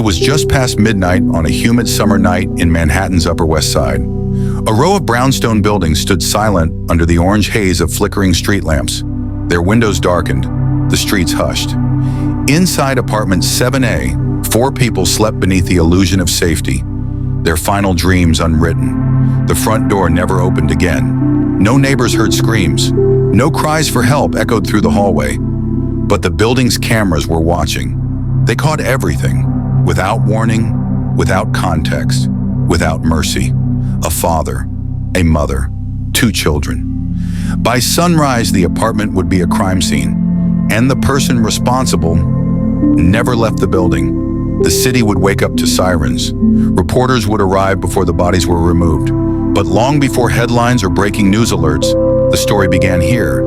was just past midnight on a humid summer night in Manhattan's Upper West Side. A row of brownstone buildings stood silent under the orange haze of flickering street lamps. Their windows darkened, the streets hushed. Inside apartment 7A, 4 people slept beneath the illusion of safety, their final dreams unwritten. The front door never opened again. No neighbors heard screams. No cries for help echoed through the hallway. But the building's cameras were watching. They caught everything, without warning, without context, without mercy. A father, a mother, 2 children. By sunrise, the apartment would be a crime scene, and the person responsible never left the building. The city would wake up to sirens. Reporters would arrive before the bodies were removed. But long before headlines or breaking news alerts, the story began here,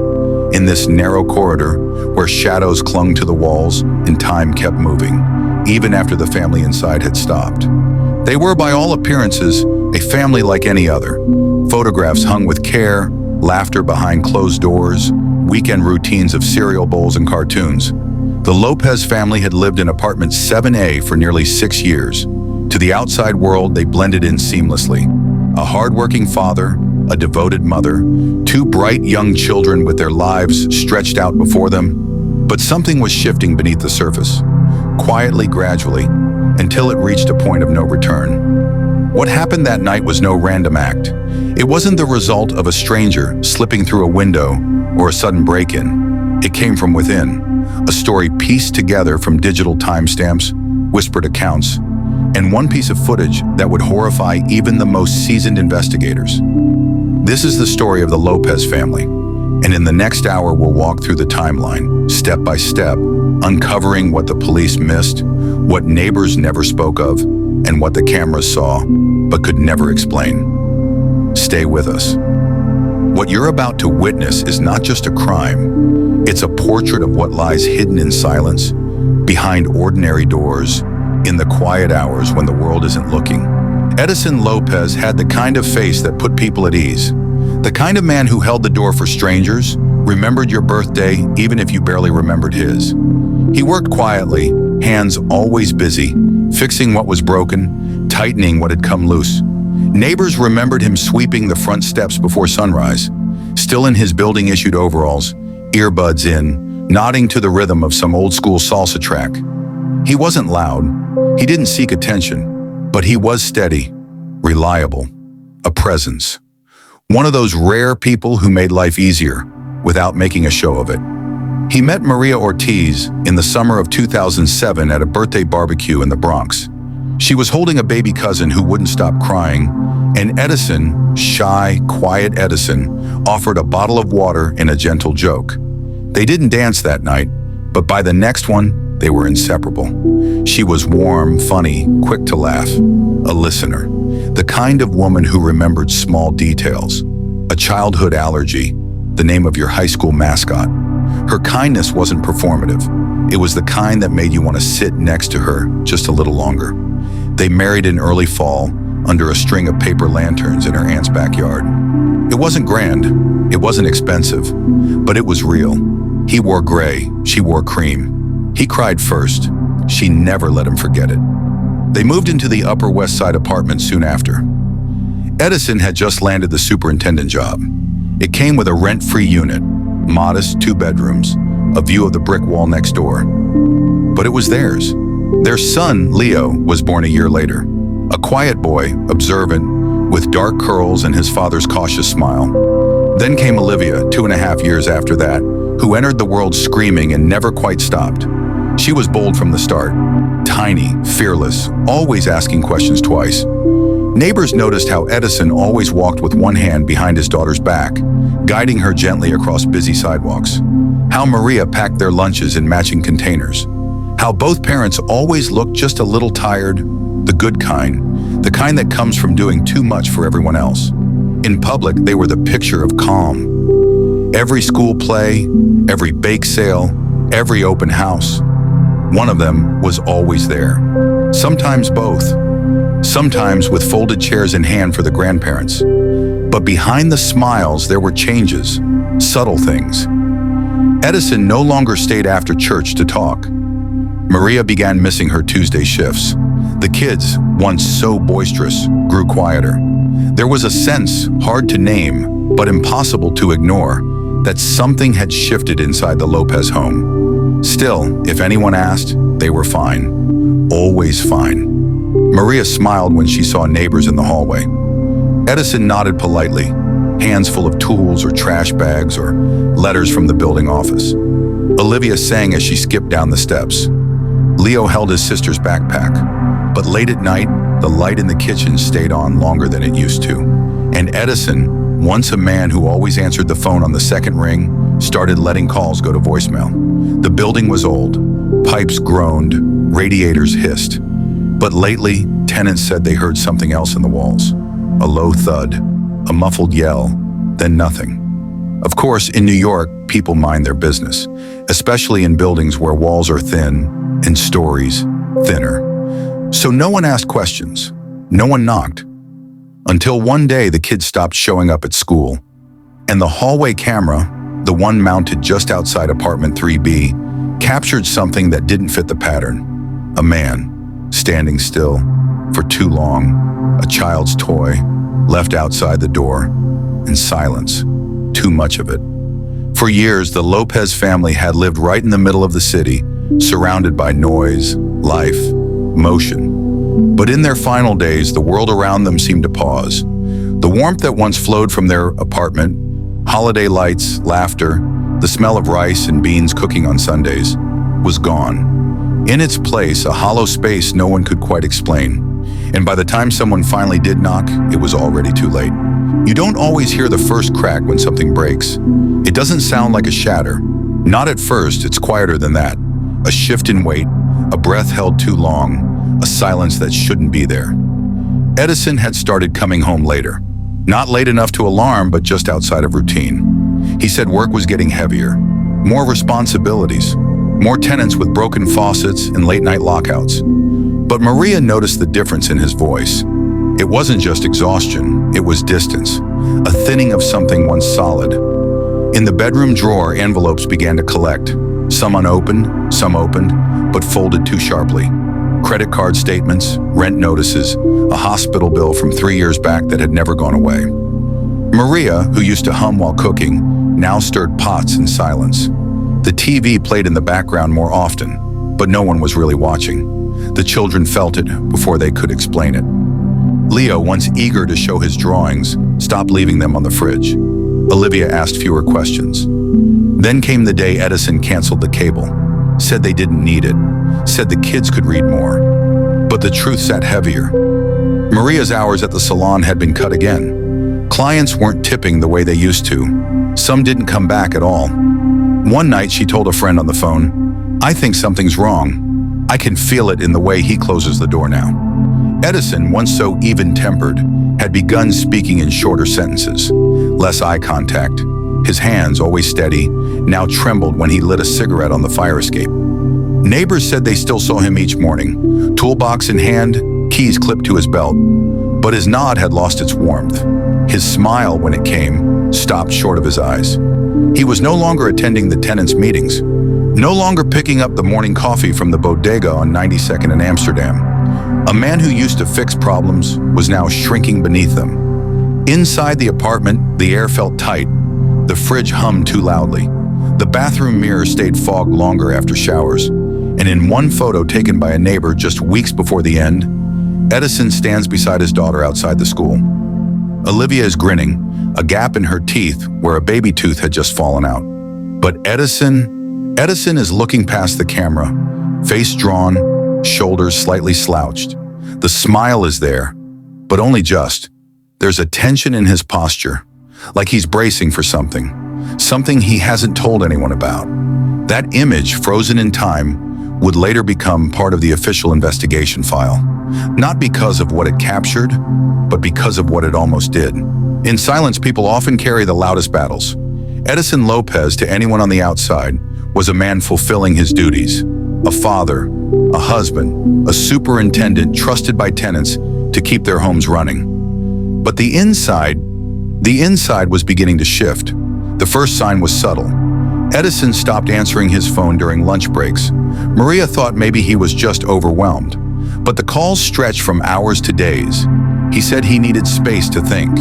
in this narrow corridor where shadows clung to the walls and time kept moving, even after the family inside had stopped. They were, by all appearances, a family like any other. Photographs hung with care, laughter behind closed doors, weekend routines of cereal bowls and cartoons. The Lopez family had lived in apartment 7A for nearly 6 years. To the outside world, they blended in seamlessly. A hardworking father, a devoted mother, 2 bright young children with their lives stretched out before them. But something was shifting beneath the surface, quietly, gradually, until it reached a point of no return. What happened that night was no random act. It wasn't the result of a stranger slipping through a window or a sudden break-in. It came from within, a story pieced together from digital timestamps, whispered accounts, and one piece of footage that would horrify even the most seasoned investigators. This is the story of the Lopez family, and in the next hour we'll walk through the timeline, step by step, uncovering what the police missed, what neighbors never spoke of, and what the cameras saw but could never explain. Stay with us. What you're about to witness is not just a crime, it's a portrait of what lies hidden in silence, behind ordinary doors, in the quiet hours when the world isn't looking. Edison Lopez had the kind of face that put people at ease. The kind of man who held the door for strangers, remembered your birthday even if you barely remembered his. He worked quietly, hands always busy, fixing what was broken, tightening what had come loose. Neighbors remembered him sweeping the front steps before sunrise, still in his building-issued overalls, earbuds in, nodding to the rhythm of some old-school salsa track. He wasn't loud, he didn't seek attention, but he was steady, reliable, a presence. One of those rare people who made life easier without making a show of it. He met Maria Ortiz in the summer of 2007 at a birthday barbecue in the Bronx. She was holding a baby cousin who wouldn't stop crying, and Edison, shy, quiet Edison, offered a bottle of water and a gentle joke. They didn't dance that night, but by the next one, they were inseparable. She was warm, funny, quick to laugh, a listener, the kind of woman who remembered small details, a childhood allergy, the name of your high school mascot. Her kindness wasn't performative. It was the kind that made you want to sit next to her just a little longer. They married in early fall under a string of paper lanterns in her aunt's backyard. It wasn't grand, it wasn't expensive, but it was real. He wore gray, she wore cream. He cried first. She never let him forget it. They moved into the Upper West Side apartment soon after. Edison had just landed the superintendent job. It came with a rent-free unit, modest 2 bedrooms, a view of the brick wall next door. But it was theirs. Their son, Leo, was born a year later. A quiet boy, observant, with dark curls and his father's cautious smile. Then came Olivia, 2.5 years after that, who entered the world screaming and never quite stopped. She was bold from the start, tiny, fearless, always asking questions twice. Neighbors noticed how Edison always walked with one hand behind his daughter's back, guiding her gently across busy sidewalks. How Maria packed their lunches in matching containers. How both parents always looked just a little tired, the good kind, the kind that comes from doing too much for everyone else. In public, they were the picture of calm. Every school play, every bake sale, every open house, one of them was always there. Sometimes both. Sometimes with folded chairs in hand for the grandparents. But behind the smiles, there were changes, subtle things. Edison no longer stayed after church to talk. Maria began missing her Tuesday shifts. The kids, once so boisterous, grew quieter. There was a sense, hard to name, but impossible to ignore, that something had shifted inside the Lopez home. Still, if anyone asked, they were fine. Always fine. Maria smiled when she saw neighbors in the hallway. Edison nodded politely, hands full of tools or trash bags or letters from the building office. Olivia sang as she skipped down the steps. Leo held his sister's backpack, but late at night, the light in the kitchen stayed on longer than it used to. And Edison, once a man who always answered the phone on the second ring, started letting calls go to voicemail. The building was old. Pipes groaned, radiators hissed. But lately, tenants said they heard something else in the walls. A low thud, a muffled yell, then nothing. Of course, in New York, people mind their business, especially in buildings where walls are thin and stories thinner. So no one asked questions. No one knocked. Until one day, the kids stopped showing up at school. And the hallway camera, the one mounted just outside apartment 3B, captured something that didn't fit the pattern. A man, standing still, for too long, a child's toy, left outside the door, and silence, too much of it. For years, the Lopez family had lived right in the middle of the city, surrounded by noise, life, motion. But in their final days, the world around them seemed to pause. The warmth that once flowed from their apartment, holiday lights, laughter, the smell of rice and beans cooking on Sundays, was gone. In its place, a hollow space no one could quite explain. And by the time someone finally did knock, it was already too late. You don't always hear the first crack when something breaks. It doesn't sound like a shatter. Not at first, it's quieter than that. A shift in weight, a breath held too long, a silence that shouldn't be there. Edison had started coming home later. Not late enough to alarm, but just outside of routine. He said work was getting heavier, more responsibilities, more tenants with broken faucets and late-night lockouts. But Maria noticed the difference in his voice. It wasn't just exhaustion, it was distance, a thinning of something once solid. In the bedroom drawer, envelopes began to collect, some unopened, some opened, but folded too sharply. Credit card statements, rent notices, a hospital bill from 3 years back that had never gone away. Maria, who used to hum while cooking, now stirred pots in silence. The TV played in the background more often, but no one was really watching. The children felt it before they could explain it. Leo, once eager to show his drawings, stopped leaving them on the fridge. Olivia asked fewer questions. Then came the day Edison canceled the cable, said they didn't need it, said the kids could read more. But the truth sat heavier. Maria's hours at the salon had been cut again. Clients weren't tipping the way they used to. Some didn't come back at all. One night she told a friend on the phone, "I think something's wrong. I can feel it in the way he closes the door now." Edison, once so even-tempered, had begun speaking in shorter sentences, less eye contact. His hands, always steady, now trembled when he lit a cigarette on the fire escape. Neighbors said they still saw him each morning, toolbox in hand, keys clipped to his belt. But his nod had lost its warmth. His smile, when it came, stopped short of his eyes. He was no longer attending the tenants' meetings, no longer picking up the morning coffee from the bodega on 92nd and Amsterdam. A man who used to fix problems was now shrinking beneath them. Inside the apartment, the air felt tight. The fridge hummed too loudly. The bathroom mirror stayed fogged longer after showers. And in one photo taken by a neighbor just weeks before the end, Edison stands beside his daughter outside the school. Olivia is grinning, a gap in her teeth where a baby tooth had just fallen out. But Edison is looking past the camera, face drawn, shoulders slightly slouched. The smile is there, but only just. There's a tension in his posture, like he's bracing for something he hasn't told anyone about. That image, frozen in time, would later become part of the official investigation file. Not because of what it captured, but because of what it almost did. In silence, people often carry the loudest battles. Edison Lopez, to anyone on the outside, was a man fulfilling his duties. A father, a husband, a superintendent trusted by tenants to keep their homes running. But the inside was beginning to shift. The first sign was subtle. Edison stopped answering his phone during lunch breaks. Maria thought maybe he was just overwhelmed, but the calls stretched from hours to days. He said he needed space to think,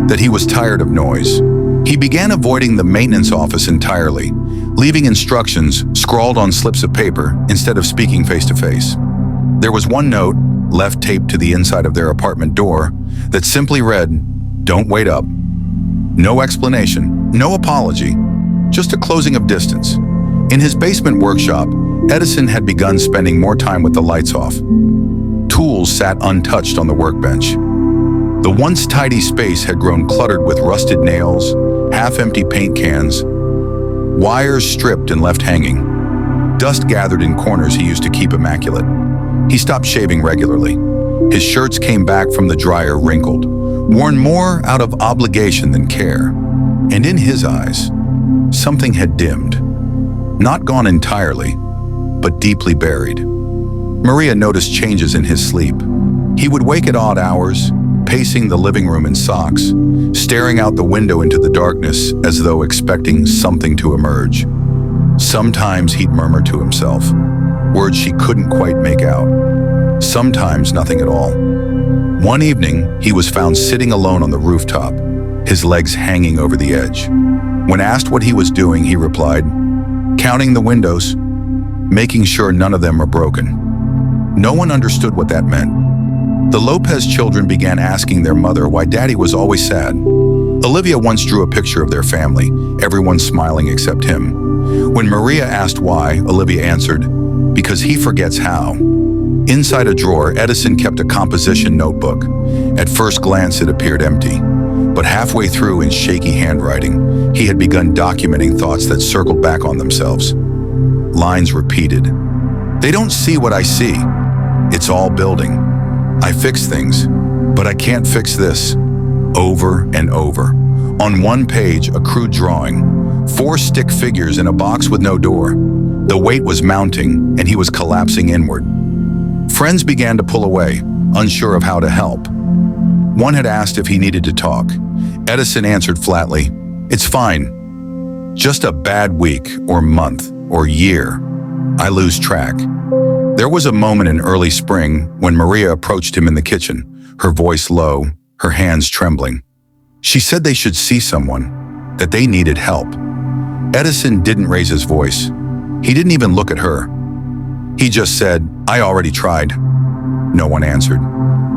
that he was tired of noise. He began avoiding the maintenance office entirely, leaving instructions scrawled on slips of paper instead of speaking face-to-face. There was one note, left taped to the inside of their apartment door, that simply read, "Don't wait up." No explanation, no apology, just a closing of distance. In his basement workshop, Edison had begun spending more time with the lights off. Tools sat untouched on the workbench. The once tidy space had grown cluttered with rusted nails, half-empty paint cans, wires stripped and left hanging. Dust gathered in corners he used to keep immaculate. He stopped shaving regularly. His shirts came back from the dryer wrinkled, worn more out of obligation than care. And in his eyes, something had dimmed. Not gone entirely, but deeply buried. Maria noticed changes in his sleep. He would wake at odd hours, pacing the living room in socks, staring out the window into the darkness as though expecting something to emerge. Sometimes he'd murmur to himself, words she couldn't quite make out. Sometimes nothing at all. One evening, he was found sitting alone on the rooftop, his legs hanging over the edge. When asked what he was doing, he replied, "Counting the windows, making sure none of them are broken." No one understood what that meant. The Lopez children began asking their mother why Daddy was always sad. Olivia once drew a picture of their family, everyone smiling except him. When Maria asked why, Olivia answered, "Because he forgets how." Inside a drawer, Edison kept a composition notebook. At first glance, it appeared empty. But halfway through, in shaky handwriting, he had begun documenting thoughts that circled back on themselves. Lines repeated. "They don't see what I see. It's all building. I fix things, but I can't fix this." Over and over. On one page, a crude drawing. 4 stick figures in a box with no door. The weight was mounting, and he was collapsing inward. Friends began to pull away, unsure of how to help. One had asked if he needed to talk. Edison answered flatly, "It's fine. Just a bad week, or month, or year. I lose track." There was a moment in early spring when Maria approached him in the kitchen, her voice low, her hands trembling. She said they should see someone, that they needed help. Edison didn't raise his voice. He didn't even look at her. He just said, "I already tried." No one answered.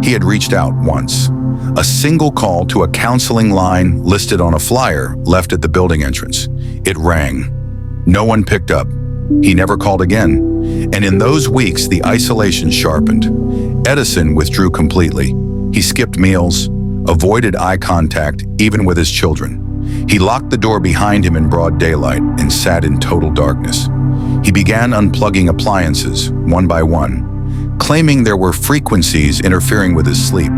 He had reached out once. A single call to a counseling line listed on a flyer left at the building entrance. It rang. No one picked up. He never called again. And in those weeks, the isolation sharpened. Edison withdrew completely. He skipped meals, avoided eye contact, even with his children. He locked the door behind him in broad daylight and sat in total darkness. He began unplugging appliances, one by one, claiming there were frequencies interfering with his sleep.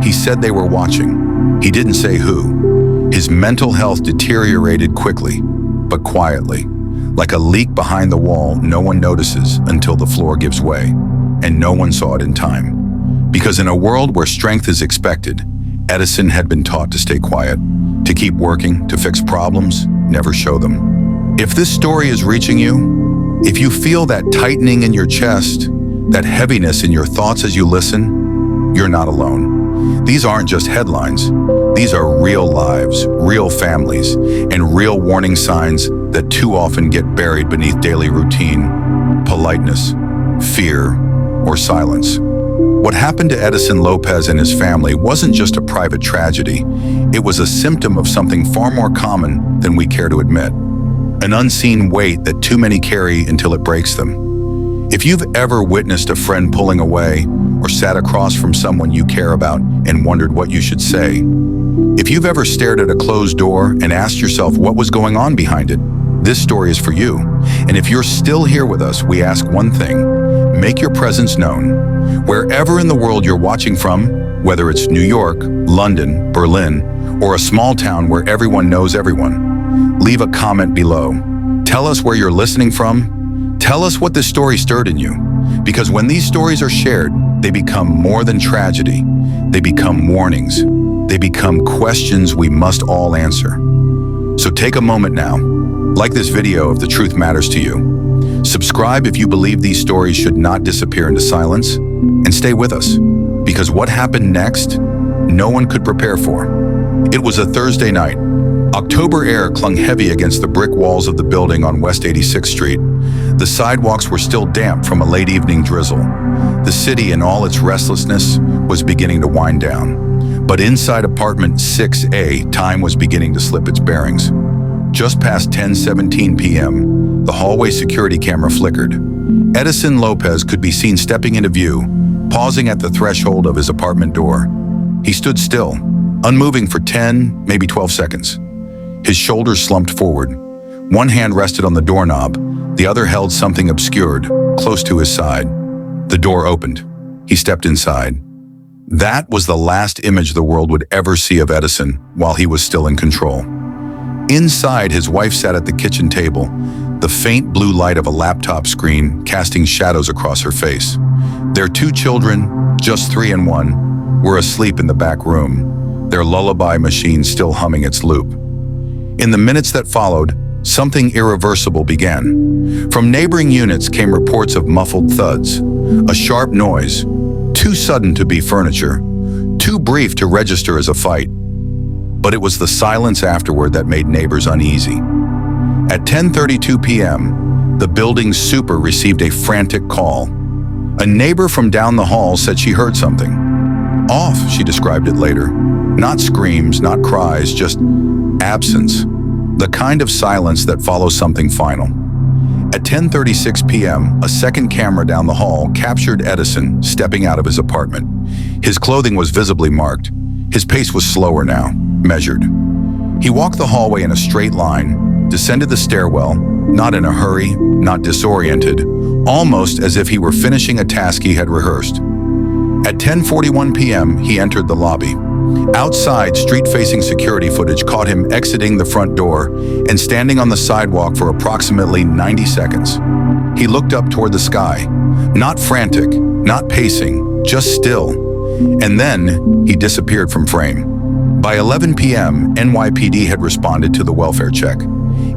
He said they were watching. He didn't say who. His mental health deteriorated quickly, but quietly. Like a leak behind the wall, no one notices until the floor gives way, and no one saw it in time. Because in a world where strength is expected, Edison had been taught to stay quiet, to keep working, to fix problems, never show them. If this story is reaching you, if you feel that tightening in your chest, that heaviness in your thoughts as you listen, you're not alone. These aren't just headlines. These are real lives, real families, and real warning signs that too often get buried beneath daily routine, politeness, fear, or silence. What happened to Edison Lopez and his family wasn't just a private tragedy. It was a symptom of something far more common than we care to admit. An unseen weight that too many carry until it breaks them. If you've ever witnessed a friend pulling away, or sat across from someone you care about and wondered what you should say, if you've ever stared at a closed door and asked yourself what was going on behind it, this story is for you. And if you're still here with us, we ask one thing: make your presence known. Wherever in the world you're watching from, whether it's New York, London, Berlin, or a small town where everyone knows everyone, leave a comment below. Tell us where you're listening from. Tell us what this story stirred in you. Because when these stories are shared, they become more than tragedy. They become warnings. They become questions we must all answer. So take a moment now. Like this video if the truth matters to you. Subscribe if you believe these stories should not disappear into silence. And stay with us, because what happened next, no one could prepare for. It was a Thursday night. October air clung heavy against the brick walls of the building on West 86th Street. The sidewalks were still damp from a late evening drizzle. The city, in all its restlessness, was beginning to wind down. But inside apartment 6A, time was beginning to slip its bearings. Just past 10:17 p.m., the hallway security camera flickered. Edison Lopez could be seen stepping into view, pausing at the threshold of his apartment door. He stood still, unmoving for 10, maybe 12 seconds. His shoulders slumped forward. One hand rested on the doorknob, the other held something obscured, close to his side. The door opened. He stepped inside. That was the last image the world would ever see of Edison while he was still in control. Inside, his wife sat at the kitchen table, the faint blue light of a laptop screen casting shadows across her face. Their two children, just 3 and 1, were asleep in the back room, their lullaby machine still humming its loop. In the minutes that followed, something irreversible began. From neighboring units came reports of muffled thuds, a sharp noise, too sudden to be furniture, too brief to register as a fight. But it was the silence afterward that made neighbors uneasy. At 10:32 p.m., the building's super received a frantic call. A neighbor from down the hall said she heard something. Off, she described it later. Not screams, not cries, just absence. The kind of silence that follows something final. At 10:36 p.m., a second camera down the hall captured Edison stepping out of his apartment. His clothing was visibly marked. His pace was slower now, measured. He walked the hallway in a straight line, descended the stairwell, not in a hurry, not disoriented, almost as if he were finishing a task he had rehearsed. At 10:41 p.m., he entered the lobby. Outside, street-facing security footage caught him exiting the front door and standing on the sidewalk for approximately 90 seconds. He looked up toward the sky, not frantic, not pacing, just still. And then he disappeared from frame. By 11 p.m., NYPD had responded to the welfare check.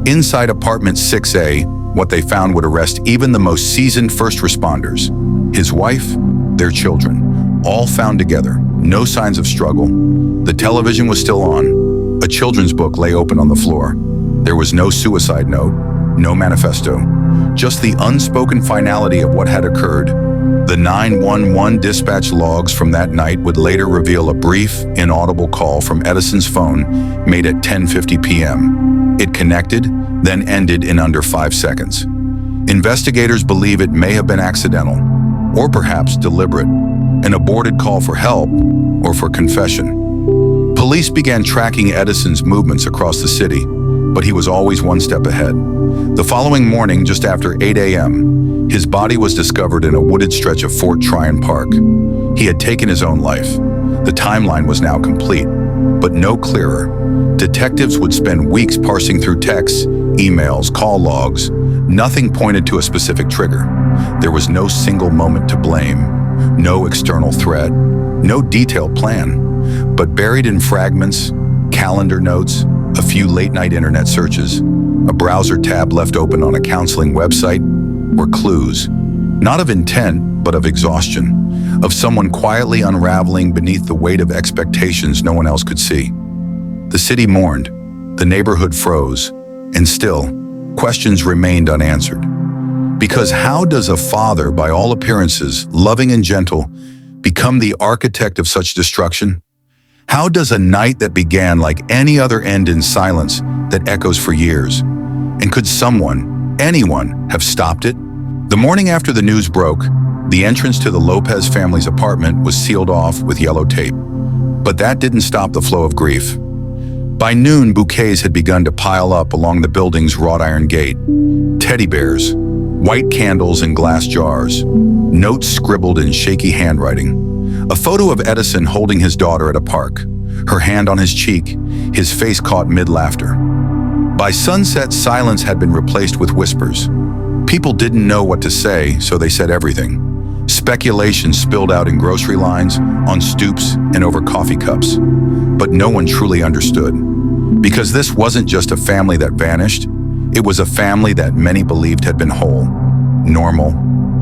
Inside apartment 6A, what they found would arrest even the most seasoned first responders. His wife, their children, all found together, no signs of struggle. The television was still on. A children's book lay open on the floor. There was no suicide note, no manifesto, just the unspoken finality of what had occurred. The 911 dispatch logs from that night would later reveal a brief, inaudible call from Edison's phone made at 10:50 p.m. It connected, then ended in under 5 seconds. Investigators believe it may have been accidental, or perhaps deliberate, an aborted call for help or for confession. Police began tracking Edison's movements across the city, but he was always one step ahead. The following morning, just after 8 a.m., his body was discovered in a wooded stretch of Fort Tryon Park. He had taken his own life. The timeline was now complete, but no clearer. Detectives would spend weeks parsing through texts, emails, call logs. Nothing pointed to a specific trigger. There was no single moment to blame, no external threat, no detailed plan. But buried in fragments, calendar notes, a few late-night internet searches, a browser tab left open on a counseling website, were clues, not of intent, but of exhaustion, of someone quietly unraveling beneath the weight of expectations no one else could see. The city mourned, the neighborhood froze, and still, questions remained unanswered. Because how does a father, by all appearances, loving and gentle, become the architect of such destruction? How does a night that began like any other end in silence that echoes for years? And could someone, anyone, have stopped it? The morning after the news broke, the entrance to the Lopez family's apartment was sealed off with yellow tape. But that didn't stop the flow of grief. By noon, bouquets had begun to pile up along the building's wrought iron gate. Teddy bears, white candles in glass jars, notes scribbled in shaky handwriting. A photo of Edison holding his daughter at a park, her hand on his cheek, his face caught mid-laughter. By sunset, silence had been replaced with whispers. People didn't know what to say, so they said everything. Speculation spilled out in grocery lines, on stoops, and over coffee cups. But no one truly understood. Because this wasn't just a family that vanished, It was a family that many believed had been whole, normal,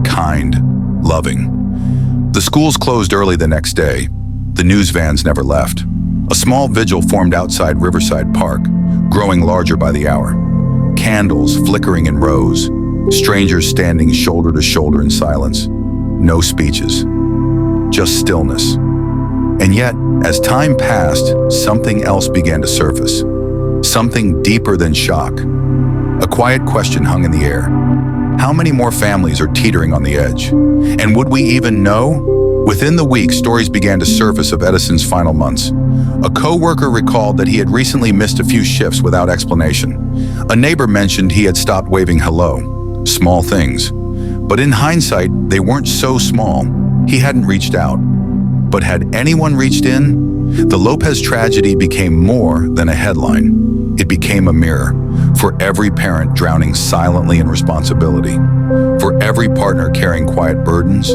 kind, loving. The schools closed early the next day. The news vans never left. A small vigil formed outside Riverside Park, growing larger by the hour. Candles flickering in rows, strangers standing shoulder to shoulder in silence. No speeches, just stillness. And yet, as time passed, something else began to surface. Something deeper than shock. A quiet question hung in the air. How many more families are teetering on the edge? And would we even know? Within the week, stories began to surface of Edison's final months. A co-worker recalled that he had recently missed a few shifts without explanation. A neighbor mentioned he had stopped waving hello. Small things. But in hindsight, they weren't so small. He hadn't reached out. But had anyone reached in? The Lopez tragedy became more than a headline. It became a mirror for every parent drowning silently in responsibility, for every partner carrying quiet burdens,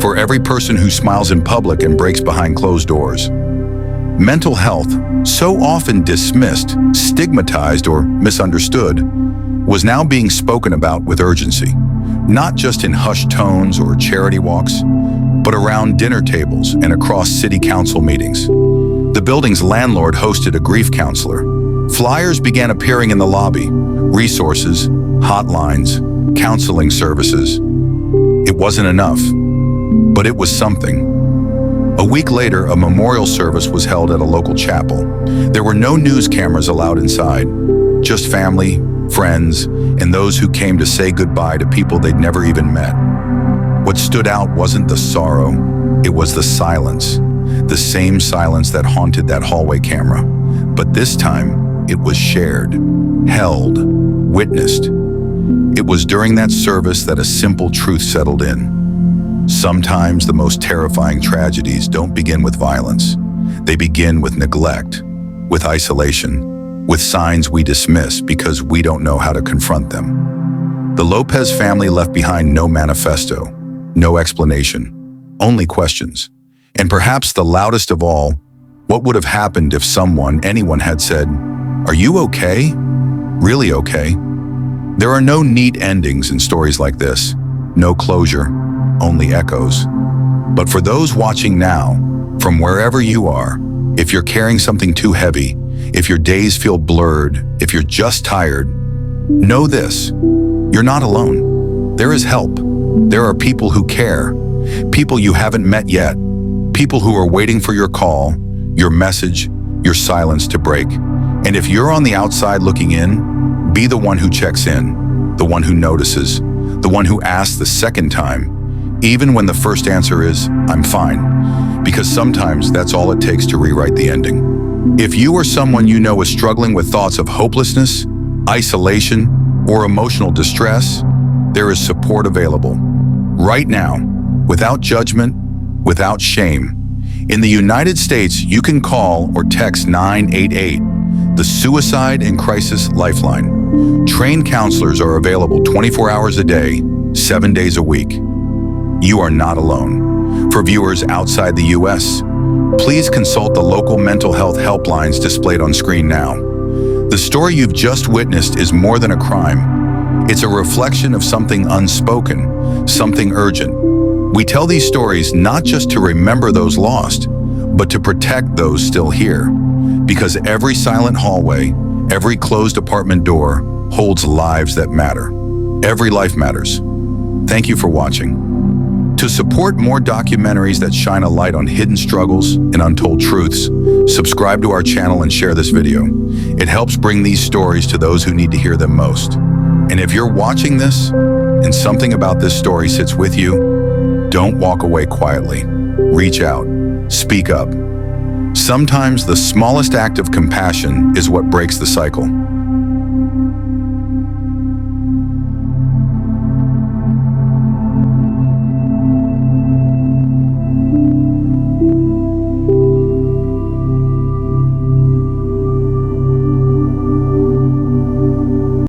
for every person who smiles in public and breaks behind closed doors. Mental health, so often dismissed, stigmatized, or misunderstood, was now being spoken about with urgency, not just in hushed tones or charity walks, but around dinner tables and across city council meetings. The building's landlord hosted a grief counselor. Flyers began appearing in the lobby, resources, hotlines, counseling services. It wasn't enough, but it was something. A week later, a memorial service was held at a local chapel. There were no news cameras allowed inside, just family, friends, and those who came to say goodbye to people they'd never even met. What stood out wasn't the sorrow, it was the silence. The same silence that haunted that hallway camera. But this time, it was shared, held, witnessed. It was during that service that a simple truth settled in. Sometimes the most terrifying tragedies don't begin with violence. They begin with neglect, with isolation, with signs we dismiss because we don't know how to confront them. The Lopez family left behind no manifesto, no explanation, only questions. And perhaps the loudest of all, what would have happened if anyone had said, "Are you okay? Really okay?" There are no neat endings in stories like this, no closure, only echoes. But for those watching now, from wherever you are, if you're carrying something too heavy, if your days feel blurred, if you're just tired, know this, you're not alone. There is help. There are people who care, people you haven't met yet, people who are waiting for your call, your message, your silence to break. And if you're on the outside looking in, be the one who checks in, the one who notices, the one who asks the second time, even when the first answer is, "I'm fine," because sometimes that's all it takes to rewrite the ending. If you or someone you know is struggling with thoughts of hopelessness, isolation, or emotional distress, there is support available. Right now, without judgment, without shame. In the United States, you can call or text 988, the Suicide and Crisis Lifeline. Trained counselors are available 24 hours a day, 7 days a week. You are not alone. For viewers outside the U.S., please consult the local mental health helplines displayed on screen now. The story you've just witnessed is more than a crime. It's a reflection of something unspoken, something urgent. We tell these stories not just to remember those lost, but to protect those still here. Because every silent hallway, every closed apartment door holds lives that matter. Every life matters. Thank you for watching. To support more documentaries that shine a light on hidden struggles and untold truths, subscribe to our channel and share this video. It helps bring these stories to those who need to hear them most. And if you're watching this and something about this story sits with you, don't walk away quietly. Reach out. Speak up. Sometimes the smallest act of compassion is what breaks the cycle.